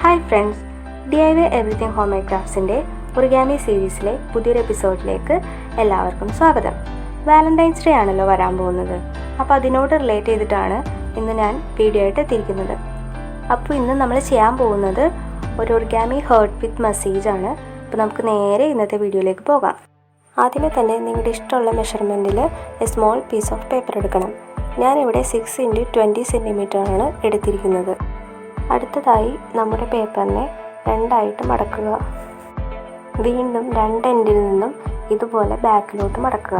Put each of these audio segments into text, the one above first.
Hi friends, DIY everything home made ക്രാഫ്റ്റ്സിൻ്റെ origami സീരീസിലെ പുതിയൊരു എപ്പിസോഡിലേക്ക് എല്ലാവർക്കും സ്വാഗതം. വാലന്റൈൻസ് ഡേ ആണല്ലോ വരാൻ പോകുന്നത്. അപ്പോൾ അതിനോട് റിലേറ്റ് ചെയ്തിട്ടാണ് ഇന്ന് ഞാൻ വീഡിയോ ആയിട്ട് എത്തിയിരിക്കുന്നത്. അപ്പോൾ ഇന്ന് നമ്മൾ ചെയ്യാൻ പോകുന്നത് ഒരു ഒറിഗാമി ഹേർട്ട് വിത്ത് മെസ്സേജ് ആണ്. അപ്പോൾ നമുക്ക് നേരെ ഇന്നത്തെ വീഡിയോയിലേക്ക് പോകാം. ആദ്യമേ തന്നെ നിങ്ങളുടെ ഇഷ്ടമുള്ള മെഷർമെൻറ്റിൽ a small piece of paper എടുക്കണം. ഞാനിവിടെ 6x20 cm ആണ് എടുത്തിരിക്കുന്നത്. അടുത്തതായി നമ്മുടെ പേപ്പറിനെ രണ്ടായിട്ട് മടക്കുക. വീണ്ടും രണ്ട് എൻഡിൽ നിന്നും ഇതുപോലെ ബാക്കിലോട്ട് മടക്കുക.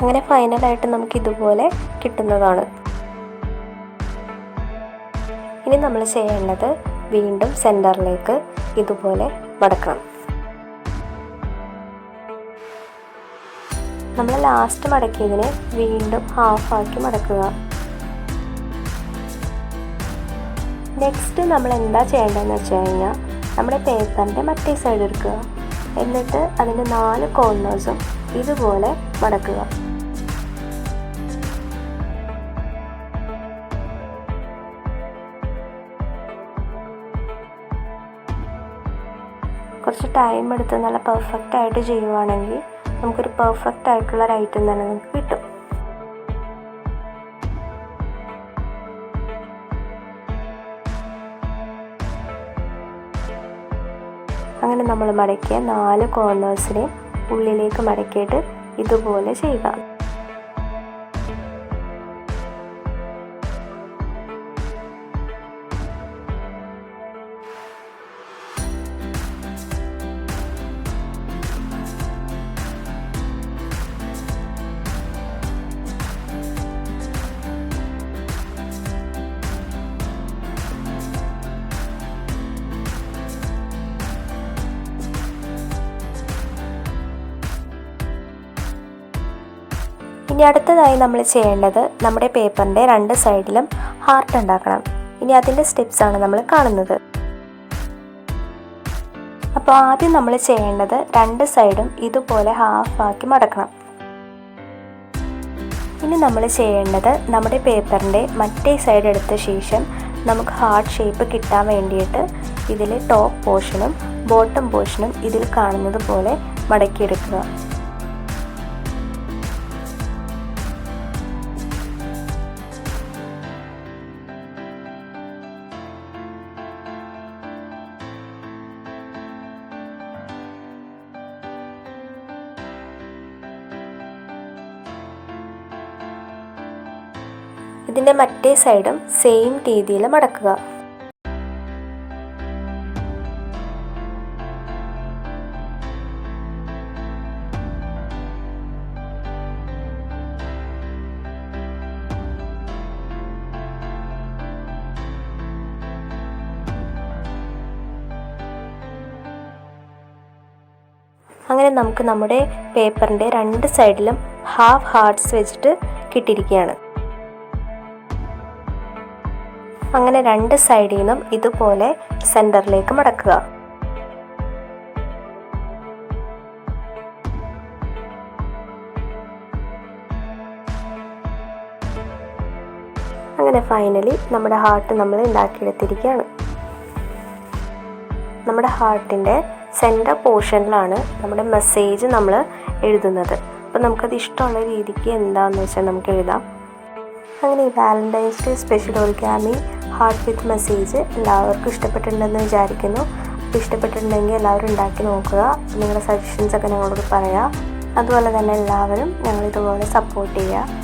അങ്ങനെ ഫൈനലായിട്ട് നമുക്ക് ഇതുപോലെ കിട്ടുന്നതാണ്. ഇനി നമ്മൾ ചെയ്യേണ്ടത് വീണ്ടും സെൻറ്ററിലേക്ക് ഇതുപോലെ മടക്കണം. നമ്മൾ ലാസ്റ്റ് മടക്കിയതിനെ വീണ്ടും ഹാഫാക്കി മടക്കുക. നെക്സ്റ്റ് നമ്മൾ എന്താ ചെയ്യേണ്ടതെന്ന് വെച്ച് കഴിഞ്ഞാൽ നമ്മുടെ പേപ്പറിൻ്റെ മറ്റേ സൈഡ് എടുക്കുക. എന്നിട്ട് അതിൻ്റെ 4 കോർണേഴ്സും ഇതുപോലെ മടക്കുക. കുറച്ച് ടൈം എടുത്ത് നല്ല പെർഫെക്റ്റ് ആയിട്ട് ചെയ്യുവാണെങ്കിൽ നമുക്കൊരു പെർഫെക്റ്റ് ആയിട്ടുള്ള ഒരു ഐറ്റം തന്നെ നമുക്ക് കിട്ടും. അങ്ങനെ നമ്മൾ മടക്കിയ 4 കോർണേഴ്സിനെ ഉള്ളിലേക്ക് മടക്കിയിട്ട് ഇതുപോലെ ചെയ്യുക. ഇനി അടുത്തതായി നമ്മൾ ചെയ്യേണ്ടത് നമ്മുടെ പേപ്പറിൻ്റെ 2 സൈഡിലും ഹാർട്ട് ഉണ്ടാക്കണം. ഇനി അതിൻ്റെ സ്റ്റെപ്സാണ് നമ്മൾ കാണുന്നത്. അപ്പോൾ ആദ്യം നമ്മൾ ചെയ്യേണ്ടത് 2 സൈഡും ഇതുപോലെ ഹാഫാക്കി മടക്കണം. ഇനി നമ്മൾ ചെയ്യേണ്ടത് നമ്മുടെ പേപ്പറിൻ്റെ മറ്റേ സൈഡ് എടുത്ത ശേഷം നമുക്ക് ഹാർട്ട് ഷേപ്പ് കിട്ടാൻ വേണ്ടിയിട്ട് ഇതിൽ ടോപ്പ് പോർഷനും ബോട്ടം പോർഷനും ഇതിൽ കാണുന്നത് പോലെ മടക്കിയെടുക്കുക. ഇതിൻ്റെ മറ്റേ സൈഡും സെയിം രീതിയിൽ മടക്കുക. അങ്ങനെ നമുക്ക് നമ്മുടെ പേപ്പറിൻ്റെ 2 സൈഡിലും ഹാഫ് ഹാർട്ട്സ് വെച്ചിട്ട് കിട്ടിയിരിക്കുകയാണ്. അങ്ങനെ 2 സൈഡിൽ നിന്നും ഇതുപോലെ സെൻറ്ററിലേക്ക് മടക്കുക. അങ്ങനെ ഫൈനലി നമ്മുടെ ഹാർട്ട് നമ്മൾ ഉണ്ടാക്കിയെടുത്തിരിക്കുകയാണ്. നമ്മുടെ ഹാർട്ടിൻ്റെ സെൻറ്റർ പോർഷനിലാണ് നമ്മുടെ മെസ്സേജ് നമ്മൾ എഴുതുന്നത്. അപ്പോൾ നമുക്കത് ഇഷ്ടമുള്ള രീതിക്ക് എന്താണെന്ന് വെച്ചാൽ നമുക്ക് എഴുതാം. അങ്ങനെ ഈ Valentine's day special origami heart വിത്ത് മെസ്സേജ് എല്ലാവർക്കും ഇഷ്ടപ്പെട്ടിട്ടുണ്ടെന്ന് വിചാരിക്കുന്നു. അപ്പോൾ ഇഷ്ടപ്പെട്ടിട്ടുണ്ടെങ്കിൽ എല്ലാവരും ഉണ്ടാക്കി നോക്കുക. നിങ്ങളുടെ സജഷൻസൊക്കെ ഞങ്ങളോട് പറയുക. അതുപോലെ തന്നെ എല്ലാവരും ഞങ്ങളിതുപോലെ സപ്പോർട്ട് ചെയ്യുക.